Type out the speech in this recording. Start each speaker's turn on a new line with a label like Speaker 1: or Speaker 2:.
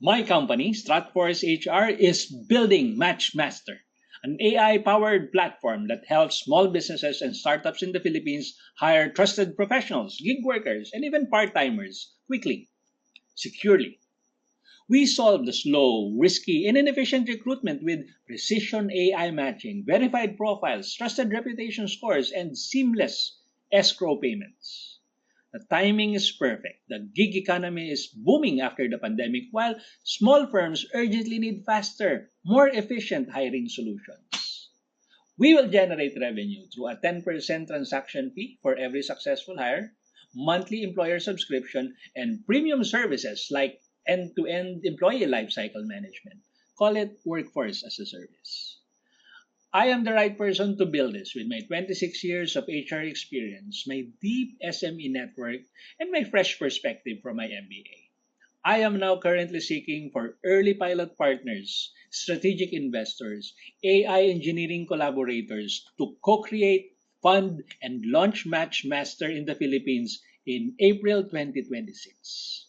Speaker 1: My company, Stratforce HR, is building Matchmaster, an AI-powered platform that helps small businesses and startups in the Philippines hire trusted professionals, gig workers, and even part-timers quickly, securely. We solve the slow, risky, and inefficient recruitment with precision AI matching, verified profiles, trusted reputation scores, and seamless escrow payments. The timing is perfect. The gig economy is booming after the pandemic, while small firms urgently need faster, more efficient hiring solutions. We will generate revenue through a 10% transaction fee for every successful hire, monthly employer subscription, and premium services like end to end employee lifecycle management. Call it workforce as a service. I am the right person to build this with my 26 years of HR experience, my deep SME network, and my fresh perspective from my MBA. I am now currently seeking for early pilot partners, strategic investors, AI engineering collaborators to co create, fund, and launch Matchmaster in the Philippines in April 2026.